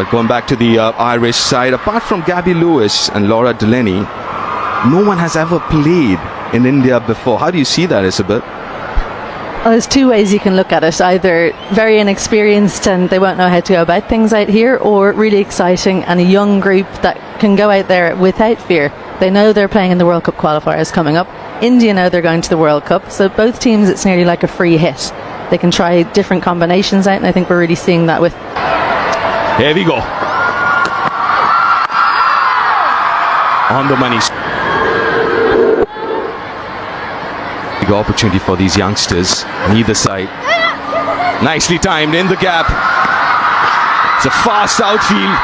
But going back to the Irish side, apart from Gabby Lewis and Laura Delaney, no one has ever played in India before. How do you see that, Isabel? Well, there's two ways you can look at it. Either very inexperienced and they won't know how to go about things out here, or really exciting and a young group that can go out there without fear. They know they're playing in the World Cup qualifiers coming up. India know they're going to the World Cup. So both teams, it's nearly like a free hit. They can try different combinations out, and I think we're really seeing that with... Here we go. On the money. Big opportunity for these youngsters on either side. Nicely timed in the gap. It's a fast outfield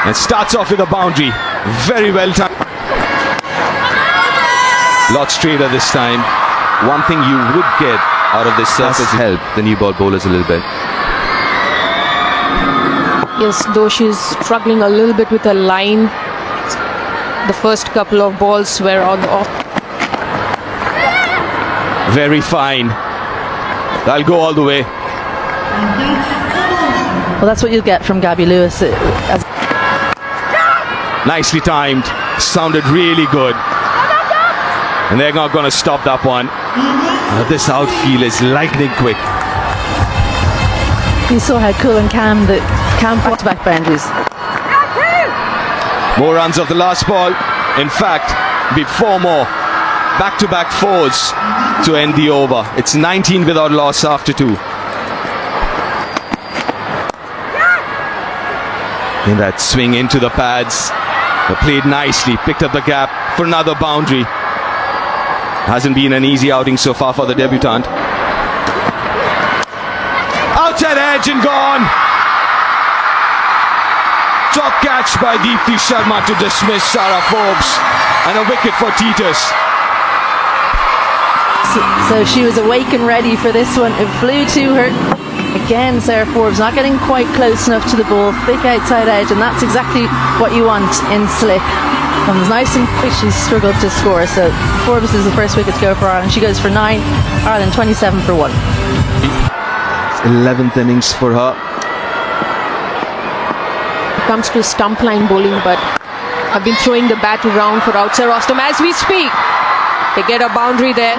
and starts off with a boundary. Very well timed. Lot straighter this time. One thing you would get out of this surface help the new ball bowlers a little bit. Yes, though she's struggling a little bit with her line. The first couple of balls were on the off. Very fine. That'll go all the way. Well, that's what you'll get from Gabby Lewis. Nicely timed. Sounded really good. And they're not going to stop that one. This outfield is lightning quick. You saw how cool and calm the back-to-back boundaries. More runs of the last ball. In fact, be 4 more. Back-to-back 4s to end the over. It's 19 without loss after 2. In that swing into the pads. They played nicely. Picked up the gap for another boundary. Hasn't been an easy outing so far for the debutant. Outside edge and gone. Top catch by Deepthi Sharma to dismiss Sarah Forbes, and a wicket for Titus. So she was awake and ready for this one. It flew to her. Again, Sarah Forbes not getting quite close enough to the ball. Thick outside edge, and that's exactly what you want in slick. Comes nice and quick. She's struggled to score. So Forbes is the first wicket to go for Ireland. She goes for 9. Ireland 27 for 1. 11th innings for her. Comes to stump line bowling, but have been throwing the bat around for outside Rostam as we speak. They get a boundary there.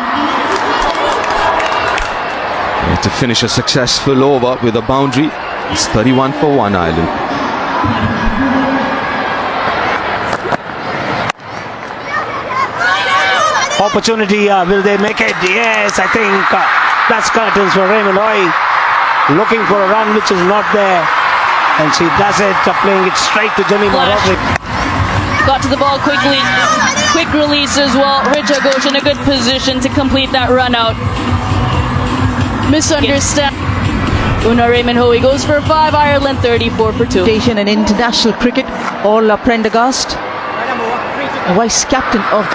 To finish a successful over with a boundary. It's 31 for 1 Ireland. Opportunity, will they make it? Yes, I think that's curtains for Raymond Hoy. Looking for a run which is not there. And she does it, playing it straight to Jemima Roderick. Got to the ball quickly. Quick release as well. Richa Ghosh in a good position to complete that run out. Misunderstand. Una Raymond Hoey goes for 5. Ireland 34 for 2. In international cricket, Orla Prendergast, vice captain of.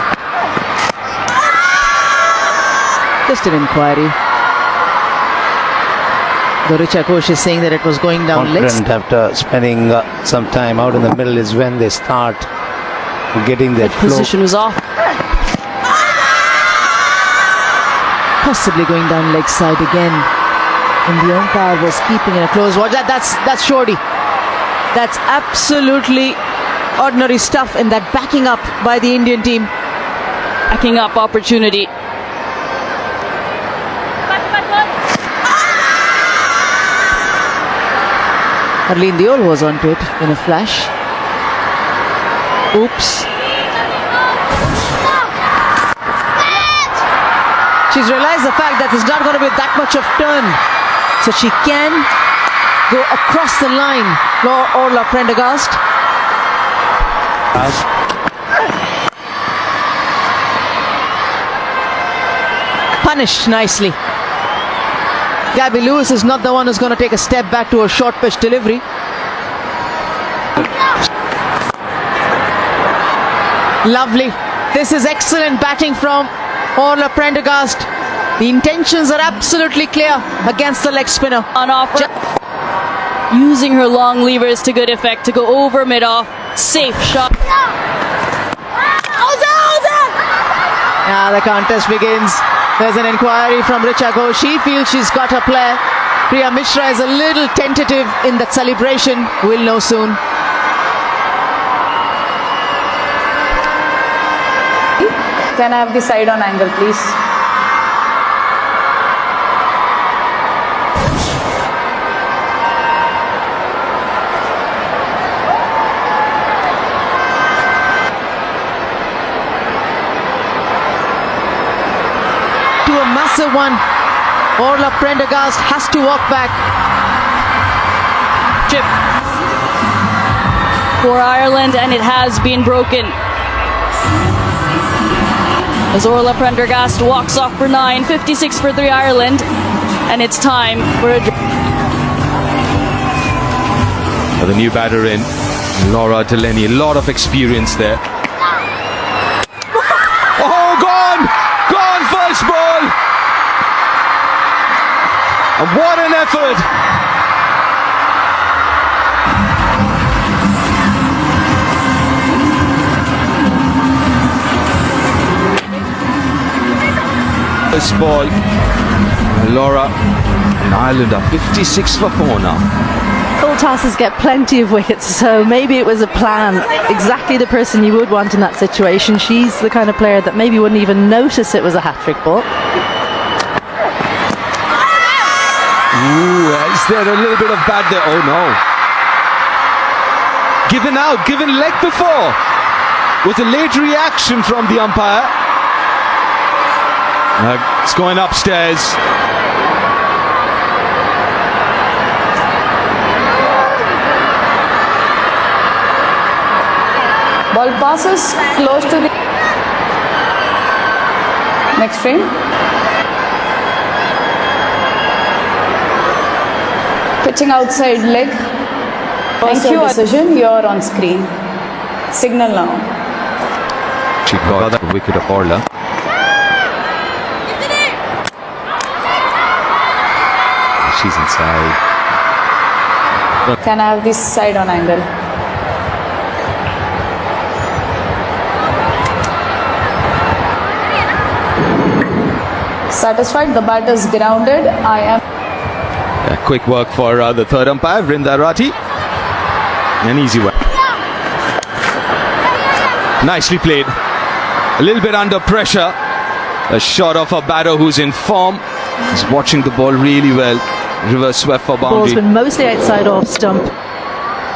Just an inquiry. Richa Ghosh is saying that it was going down legs. After spending some time out in the middle is when they start getting their flow. Position was off. Possibly going down leg side again. And the umpire was keeping in a close watch. That's Shorty. That's absolutely ordinary stuff in that backing up by the Indian team. Backing up opportunity. Arlene Deol was onto it in a flash. Oops. She's realized the fact that there's not going to be that much of turn. So she can go across the line. Orla Prendergast. Punished nicely. Gabby Lewis is not the one who's going to take a step back to a short pitch delivery. Lovely. This is excellent batting from Orla Prendergast. The intentions are absolutely clear against the leg spinner. On offer. Using her long levers to good effect to go over mid-off. Safe shot. Now the contest begins. There's an inquiry from Richa Ghosh. She feels she's got a player. Priya Mishra is a little tentative in that celebration. We'll know soon. Can I have the side on angle, please? To a massive one. Orla Prendergast has to walk back. Chip for Ireland, and it has been broken. As Orla Prendergast walks off for 9, 56 for 3 Ireland, and it's time for a The new batter in, Laura Delaney, a lot of experience there. Oh, gone! Gone, first ball! And what an effort! This ball, Laura and Ireland are 56 for 4 now. Full tosses get plenty of wickets, so maybe it was a plan. Exactly the person you would want in that situation. She's the kind of player that maybe wouldn't even notice it was a hat-trick ball. Ooh, is there a little bit of bad there? Oh no. Given out, given leg before. Was a late reaction from the umpire. It's going upstairs. Ball passes close to the next frame. Pitching outside leg. Thank you. Decision. You're on screen. Signal now. She got the wicket of Orla. She's inside. Can I have this side on angle? Satisfied, the bat is grounded. I am. Quick work for the third umpire, Vrinda Rathi. An easy one. Nicely played. A little bit under pressure. A shot of a batter who's in form. He's watching the ball really well. Reverse swept for boundary. Ball's been mostly outside off stump.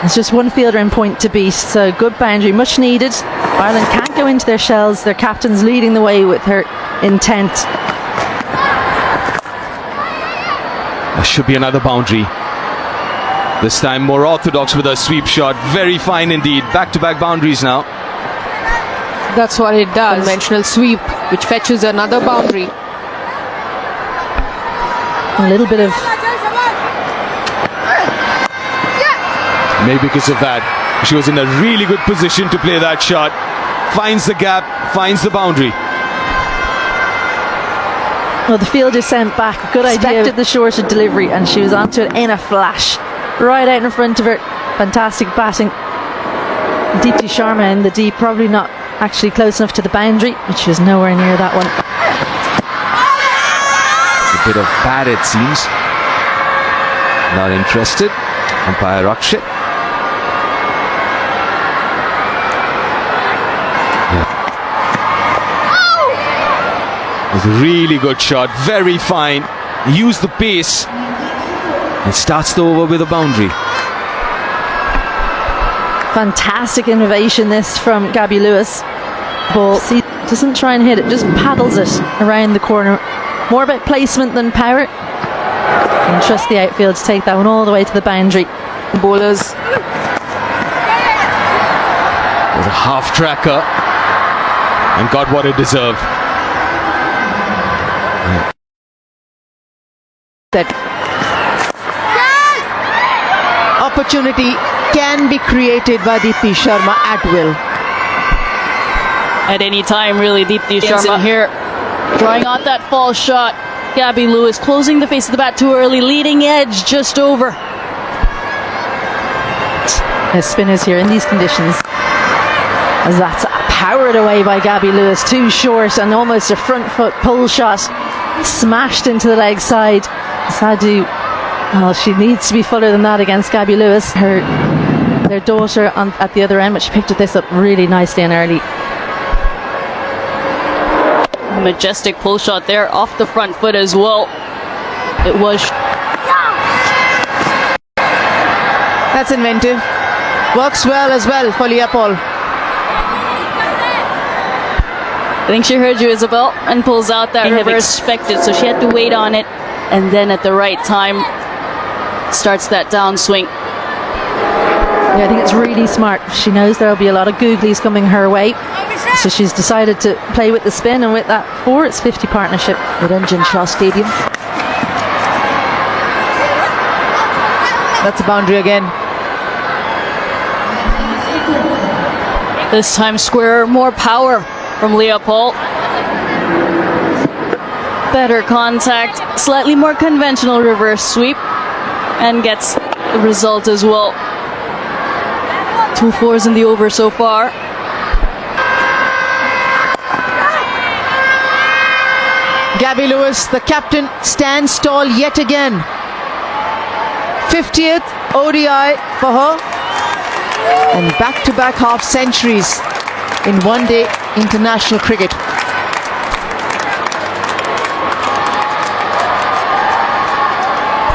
There's just one fielder in point to beat, so good boundary, much needed. Ireland can't go into their shells. Their captain's leading the way with her intent. There should be another boundary. This time more orthodox with a sweep shot. Very fine indeed. Back-to-back boundaries now. That's what it does. Conventional sweep, which fetches another boundary. A little bit of... Maybe because of that, she was in a really good position to play that shot. Finds the gap, finds the boundary. Well, the fielder sent back. Good idea. Expected the shorter delivery, and she was onto it in a flash. Right out in front of her. Fantastic batting. Deepti Sharma in the deep, probably not actually close enough to the boundary, but she was nowhere near that one. A bit of bad, it seems. Not interested. Umpire Rakshit. It was a really good shot, very fine. Use the pace and starts the over with a boundary. Fantastic innovation this from Gabby Lewis. Ball doesn't try and hit it, just paddles it around the corner. More about placement than power. And trust the outfield to take that one all the way to the boundary. Bowlers. It was a half tracker and got what it deserved. That opportunity can be created by Deepti Sharma at will. at any time, really. Deepti Sharma here drawing out that false shot. Gabby Lewis closing the face of the bat too early, leading edge just over. The spinners here in these conditions, as that's powered away by Gabby Lewis, too short, and almost a front foot pull shot smashed into the leg side. Sadhu Well, she needs to be fuller than that against Gabby Lewis. Their daughter at the other end, but she picked this up really nicely and early. Majestic pull shot there off the front foot as well. It was. That's inventive. Works well as well for Leah Paul. I think she heard you, Isabel, and pulls out that reverse expected, so she had to wait on it, and then at the right time starts that downswing. Yeah, I think it's really smart. She knows there'll be a lot of googlies coming her way, so she's decided to play with the spin, and with that 4-50 partnership. Niranjan Shah Stadium. That's a boundary again. This time square, more power from Leah Paul. Better contact, slightly more conventional reverse sweep, and gets the result as well. 2 4s in the over so far. Gabby Lewis, the captain, stands tall yet again. 50th ODI for her, and back-to-back half centuries in one-day international cricket.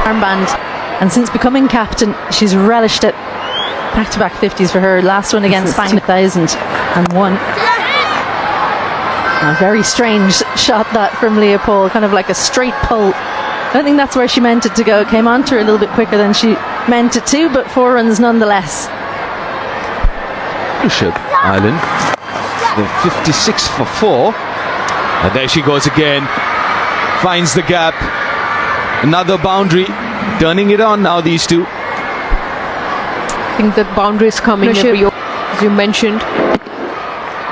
Armband, and since becoming captain, she's relished it. Back-to-back 50s for her. Last one against 2001. A very strange shot that from Leah Paul, kind of like a straight pull. I don't think that's where she meant it to go. It came onto her a little bit quicker than she meant it to, but 4 runs nonetheless. Bishop Island, the 56 for 4, and there she goes again, finds the gap, another boundary, turning it on now, these two. I think that boundary is coming every over, as you mentioned.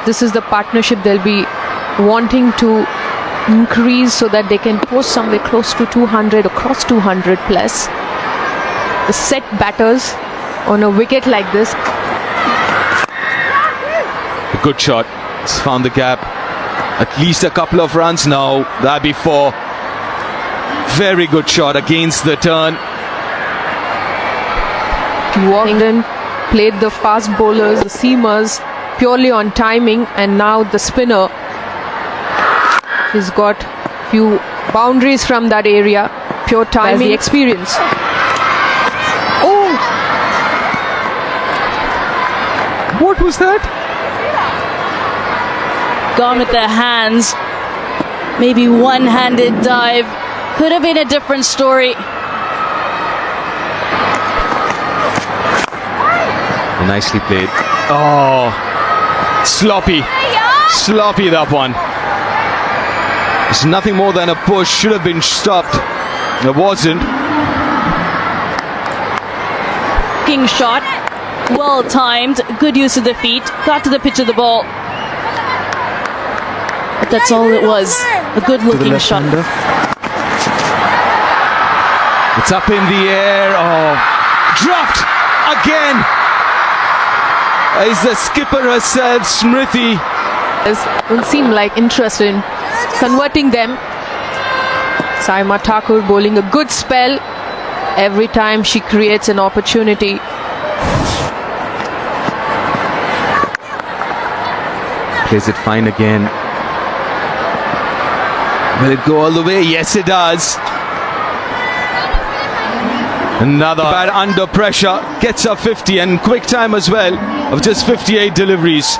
This is the partnership they'll be wanting to increase so that they can post somewhere close to 200 or cross 200 plus. The set batters on a wicket like this. A good shot, it's found the gap, at least a couple of runs now. That before, very good shot against the turn. England played the fast bowlers, the seamers, purely on timing, and now the spinner. He's got few boundaries from that area, pure timing, experience. Oh! What was that? Gone with the hands. Maybe one-handed dive. Could have been a different story. Nicely played. Oh, sloppy that one. It's nothing more than a push. Should have been stopped. It wasn't. King shot, well timed, good use of the feet, got to the pitch of the ball. But that's all it was. A good looking shot. It's up in the air. Oh, dropped again. Is the skipper herself, Smriti. Don't seem like interested in converting them. Saima Thakur bowling a good spell every time she creates an opportunity. Plays it fine again. Will it go all the way? Yes, it does. Another bat under pressure, gets her 50, and quick time as well of just 58 deliveries.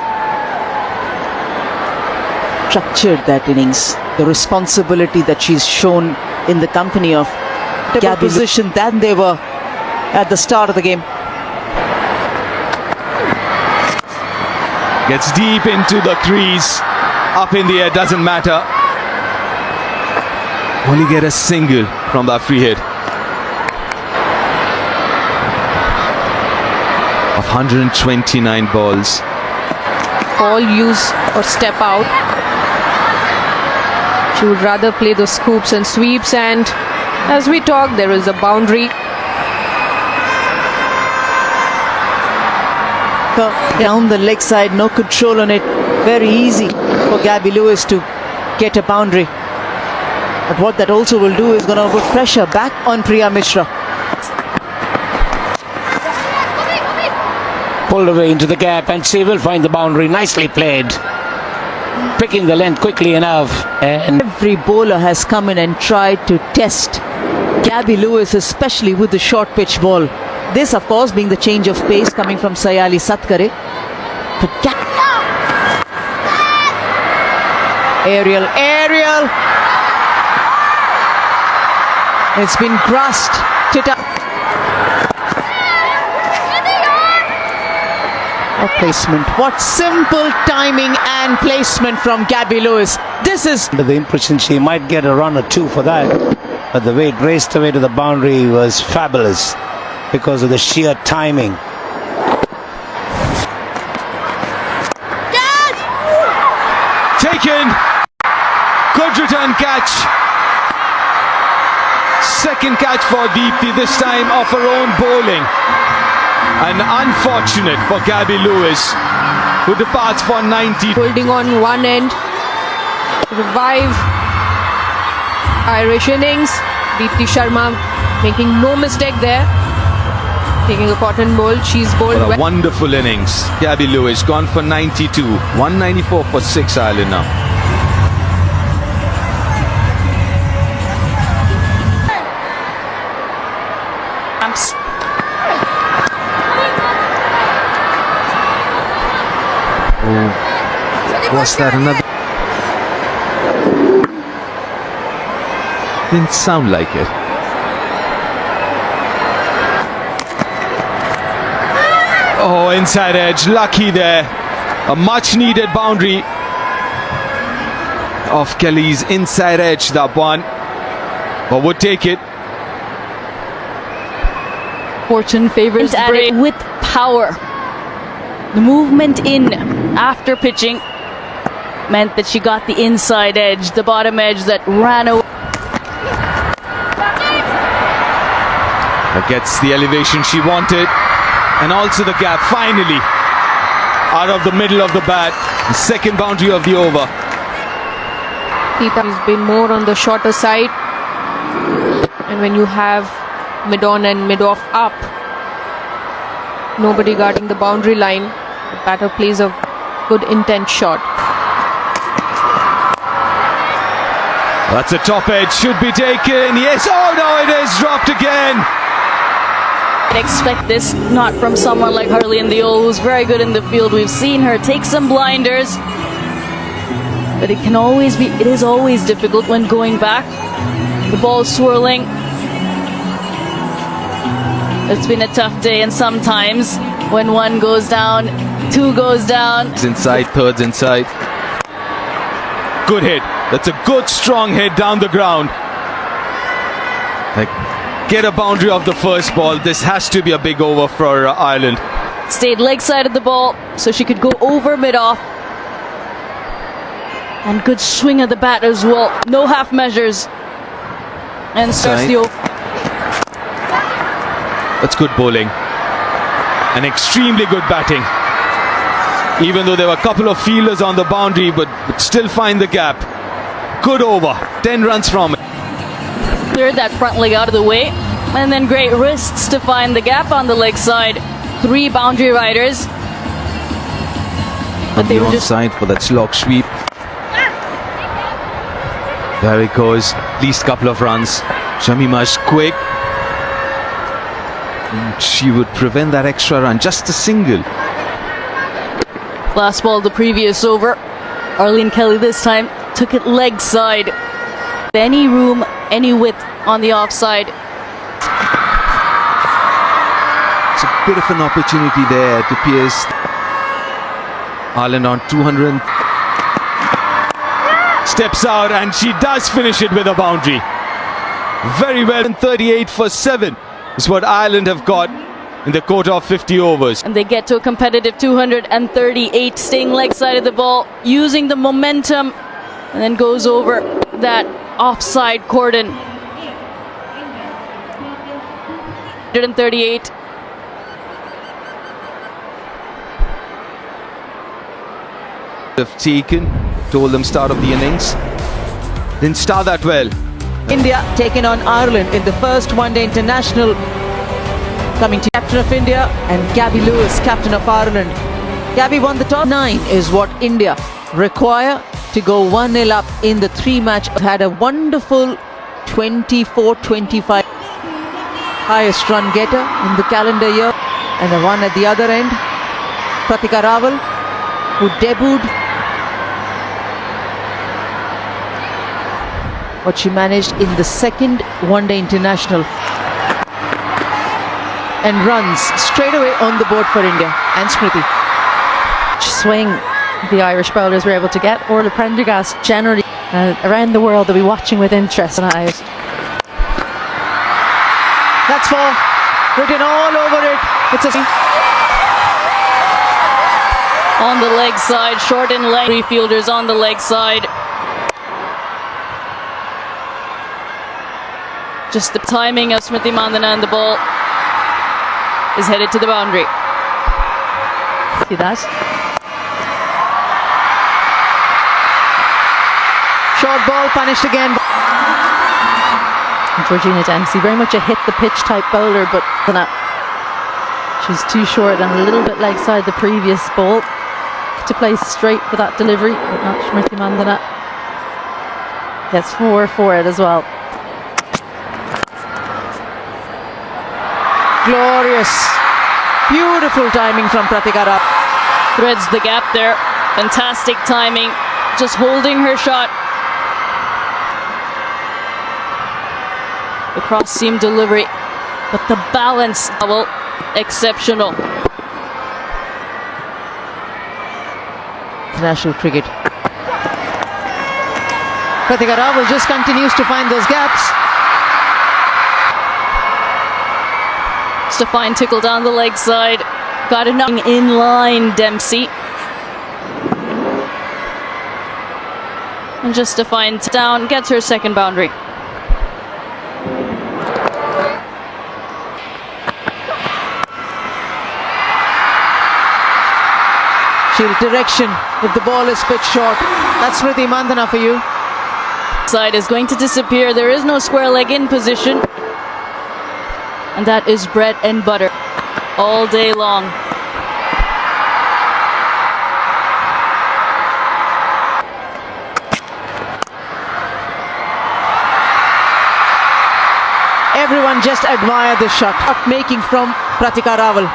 Structured that innings, the responsibility that she's shown in the company of Gabby position than they were at the start of the game. Gets deep into the crease, up in the air, doesn't matter. Only get a single from that free hit. Of 129 balls. All use or step out. She would rather play those scoops and sweeps, and as we talk, there is a boundary. Down the leg side, no control on it. Very easy for Gabby Lewis to get a boundary. But what that also will do is going to put pressure back on Priya Mishra. Pulled away into the gap, and she will find the boundary. Nicely played. Picking the length quickly enough. And Every bowler has come in and tried to test Gabby Lewis, especially with the short pitch ball. This, of course, being the change of pace coming from Sayali Satkare. But aerial. It's been grasped. What placement? What simple timing and placement from Gabby Lewis. This is under the impression she might get a run or two for that. But the way it raced away to the boundary was fabulous because of the sheer timing. Taken. Good return catch. Second catch for Deepthi, this time off her own bowling. And unfortunate for Gabby Lewis, who departs for 90. Holding on one end. Revive Irish innings. Deepthi Sharma making no mistake there. Taking a cotton bowl. She's bowled What a well. wonderful innings. Gabby Lewis gone for 92. 194 for 6 Ireland now. Was that another? Didn't sound like it. Oh, inside edge, lucky there. A much needed boundary off Kelly's inside edge, that one. But would take it. Fortune favors At Bray with power. The movement in after pitching meant that she got the inside edge, the bottom edge that ran away. That gets the elevation she wanted. And also the gap, finally. Out of the middle of the bat. The second boundary of the over. Has been more on the shorter side. And when you have mid-on and mid-off up, nobody guarding the boundary line, the batter plays a good intent shot. That's a top edge, should be taken. Yes, oh no, it is dropped again. I'd expect this not from someone like Harleen Deol, who's very good in the field. We've seen her take some blinders, but it is always difficult when going back. The ball's swirling. It's been a tough day, and sometimes when one goes down, two goes down. It's inside, third's inside. Good hit. That's a good strong hit down the ground. Like, get a boundary off the first ball. This has to be a big over for Ireland. Stayed leg side of the ball so she could go over mid-off. And good swing of the bat as well. No half measures. And starts Side. the over. That's good bowling. And extremely good batting. Even though there were a couple of fielders on the boundary, but still find the gap. Good over. 10 runs from it. Cleared that front leg out of the way. And then great wrists to find the gap on the leg side. 3 boundary riders. But they were just onside for that slog sweep. There it goes. At least a couple of runs. Shamima's quick. And she would prevent that extra run. Just a single. last ball the previous over. Arlene Kelly this time took it leg side. Any room, any width on the offside. It's a bit of an opportunity there to pierce. Ireland on 200. Steps out and she does finish it with a boundary. Very well. 38 for 7 is what Ireland have got in the quota of 50 overs. And they get to a competitive 238, staying leg side of the ball, using the momentum, and then goes over that offside cordon. 138. Have taken, told them start of the innings. Didn't start that well. India taking on Ireland in the first one-day international coming to captain of India, and Gabby Lewis, captain of Ireland. Gabby won the top 9 is what India require to go 1-0 up in the 3-match. Had a wonderful 24-25 highest run getter in the calendar year, and the one at the other end, Pratika Rawal, who debuted. What she managed in the second one-day international, and runs straight away on the board for India. And Smriti. Swing the Irish bowlers were able to get. Orla Prendergast generally around the world, they'll be watching with interest on it. That's 4. Written all over it. It's a On the leg side, short and leg. 3 fielders on the leg side. Just the timing of Smriti Mandhana, and the ball is headed to the boundary. See that? short ball punished again. Georgina Dempsey, very much a hit the pitch type bowler, but she's too short and a little bit leg side the previous ball to play straight for that delivery, but not Smriti Mandhana. Gets 4 for it as well. Glorious, beautiful timing from Pratika Rawal. Threads the gap there. Fantastic timing. Just holding her shot. The cross seam delivery, but the balance, well, exceptional. International cricket. Pratika Rawal just continues to find those gaps. Just a fine tickle down the leg side. Got enough in line, Dempsey. And just a fine down, gets her second boundary. She'll direction if the ball is pitched short. That's Smriti Mandhana for you. Side is going to disappear. There is no square leg in position. And that is bread and butter all day long. Everyone just admire the shot making from Pratika Rawal.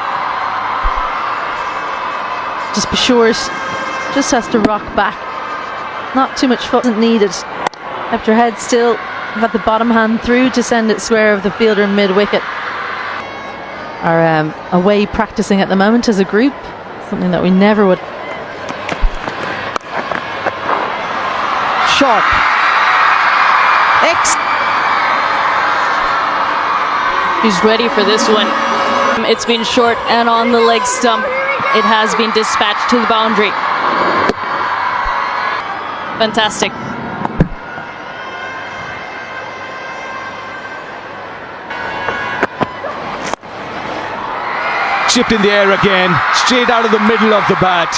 Just be sure, just has to rock back. Not too much foot needed. Kept her head still, got the bottom hand through to send it square of the fielder mid-wicket. Are away practicing at the moment as a group, something that we never would. Short. She's ready for this one. It's been short and on the leg stump. It has been dispatched to the boundary. Fantastic. Chipped in the air again, straight out of the middle of the bat.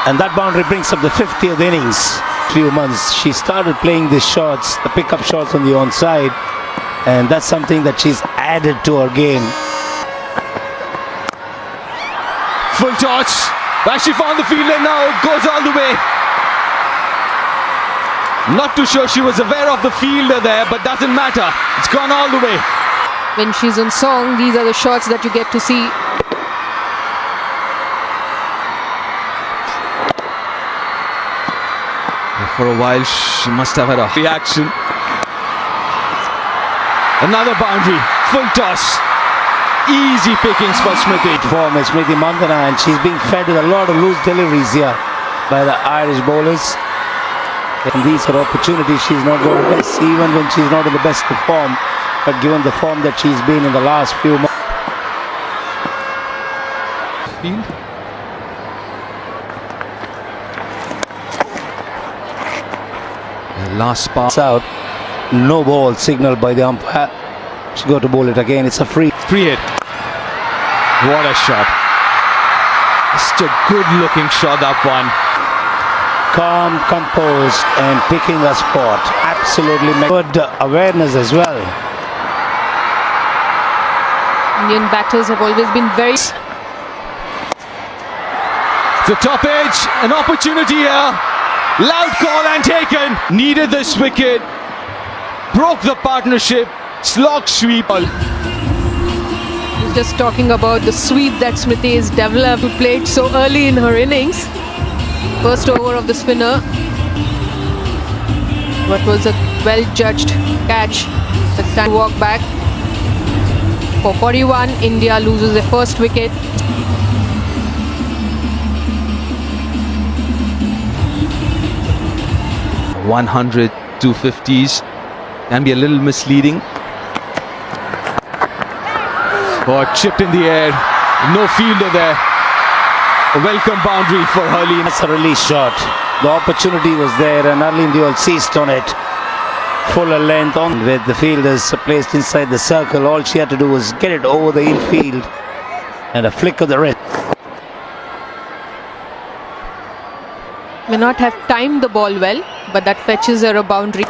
And that boundary brings up the 50th innings. Few months she started playing these shots, the pickup shots on the onside, and that's something that she's added to her game. Full toss. Back she found the fielder now. Goes all the way. Not too sure she was aware of the fielder there, but doesn't matter. It's gone all the way. When she's on song, these are the shots that you get to see. For a while, she must have had a reaction. Another boundary. Full toss. Easy pickings for Smriti. Form is Smriti Mandhana, and she's being fed with a lot of loose deliveries here by the Irish bowlers. And these are opportunities she's not going to miss, even when she's not in the best of form. But given the form that she's been in the last few months. Field. The last pass Out. No ball signaled by the umpire. She's got to bowl it again. It's a free. free hit. What a shot. Just a good looking shot, that one. Calm, composed, and picking a spot. Absolutely good awareness as well. Indian batters have always been very... The top edge, an opportunity here. Loud call and taken. Needed this wicket. Broke the partnership. Slog sweep. Just talking about the sweep that Smriti has developed, who played so early in her innings. First over of the spinner. What was a well-judged catch. It's time to walk back. For 41, India loses their first wicket. 100 250s can be a little misleading. Oh, chipped in the air. No fielder there. A welcome boundary for Hurley. That's a release shot. The opportunity was there and Arlene Deol seized on it. Fuller length on with the fielders placed inside the circle. All she had to do was get it over the infield and a flick of the wrist. May not have timed the ball well, but that fetches her a boundary.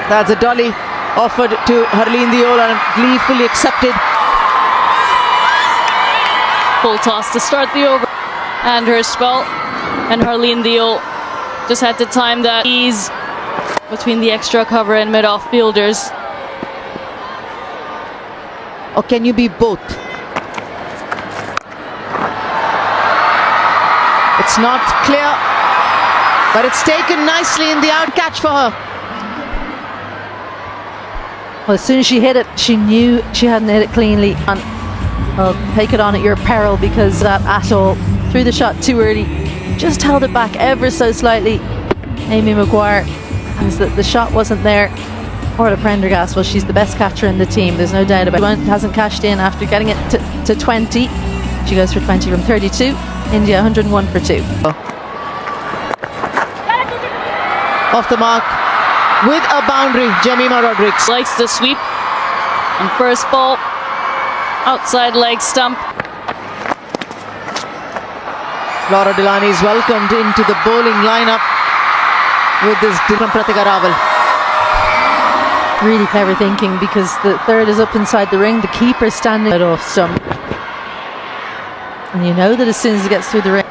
That's a dolly offered to Harleen Deol and gleefully accepted. Full toss to start the over. And her spell. And Harleen Deol just had to time that ease between the extra cover and mid-off fielders. Or can you be both? It's not clear, but it's taken nicely in the out catch for her. Well, as soon as she hit it, she knew she hadn't hit it cleanly. And well, take it on at your peril, because that Atoll threw the shot too early. Just held it back ever so slightly. Amy Maguire, and the shot wasn't there. Orla Prendergast, well, she's the best catcher in the team. There's no doubt about it. Hasn't cashed in after getting it to 20. She goes for 20 from 32. India 101 for 2. Off the mark with a boundary, Jemima Rodrigues. Likes the sweep. And first ball, outside leg stump. Laura Delaney is welcomed into the bowling lineup with this from Pratika Rawal. Really clever thinking, because the third is up inside the ring. The keeper's standing off stump. And you know that as soon as it gets through the ring.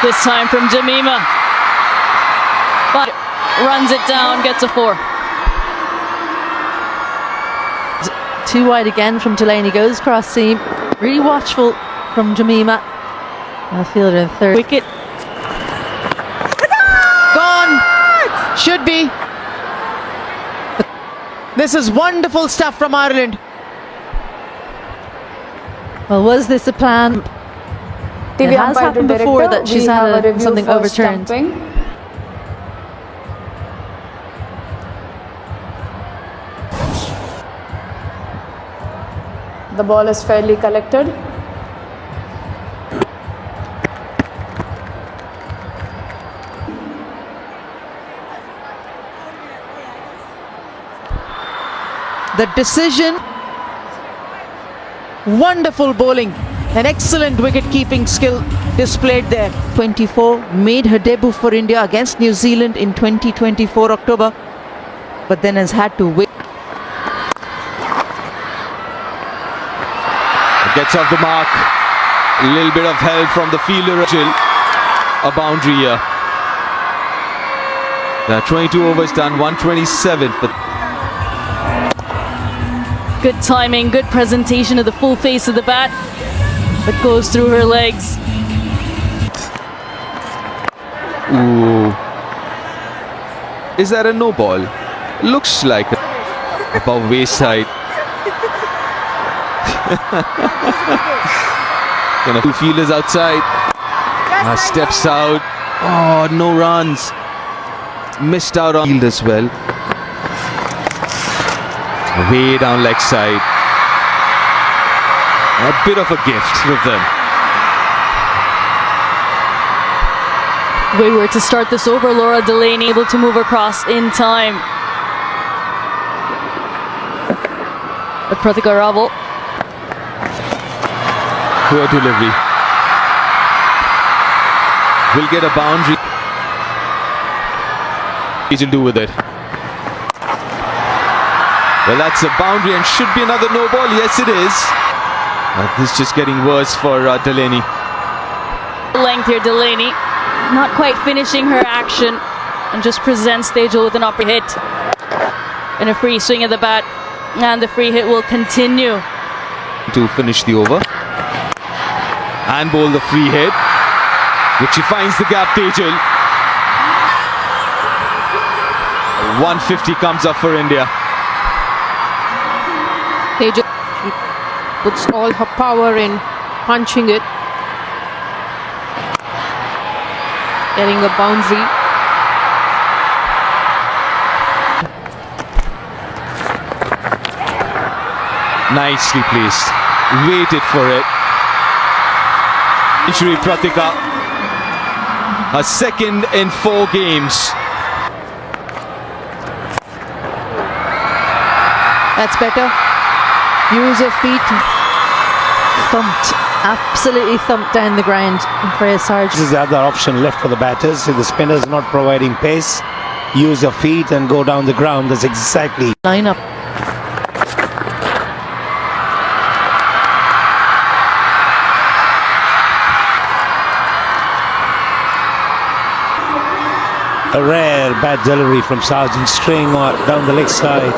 This time from Jemima. But runs it down, gets a 4. Too wide again from Delaney, goes cross seam. Really watchful from Jemima. A fielder in third. Wicket. Gone. Should be. This is wonderful stuff from Ireland. Well, was this a plan? It has happened before that she's had something overturned. Stumping. The ball is fairly collected. The decision. Wonderful bowling. An excellent wicket-keeping skill displayed there. 24 made her debut for India against New Zealand in 2024 October, but then has had to wait. Gets off the mark. A little bit of help from the fielder. A boundary here. 22 overs done, 127 for. Good timing, good presentation of the full face of the bat that goes through her legs. Ooh. Is that a no ball? Looks like above waist height. Two fielders outside. Steps out. Oh, no runs. Missed out on field as well. Way down leg side. A bit of a gift with them. We were to start this over. Laura Delaney able to move across in time. But Pratika Rawal. Poor delivery. Will get a boundary. He'll do with it. Well, that's a boundary and should be another no ball. Yes, it is. And this is just getting worse for Delaney. Length here, Delaney. Not quite finishing her action and just presents Tejal with an upper hit. And a free swing at the bat. And the free hit will continue. To finish the over. And bowl the free hit. Which he finds the gap, Tejal. 150 comes up for India. Tejal puts all her power in punching it. Getting a boundary. Nicely placed. Waited for it. Century Pratika. A second in 4 games. That's better. Use of feet. Thumped, absolutely thumped down the ground. And Freya Sarge. This is the other option left for the batters. If the spinner's not providing pace, use your feet and go down the ground. That's exactly. Lineup. A rare bad delivery from Sargent, straying down the leg side.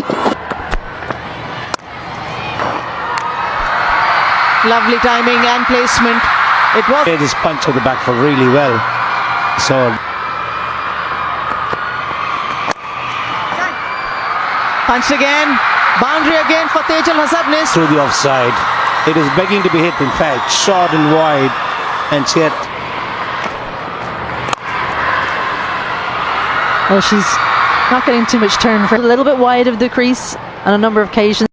Lovely timing and placement. It was. Played his punch at the back for really well. So Punched again. Boundary again for Tejal Hasabnis. through the offside. It is begging to be hit, in fact. Short and wide. And yet Well, she's not getting too much turn for a little bit wide of the crease on a number of occasions.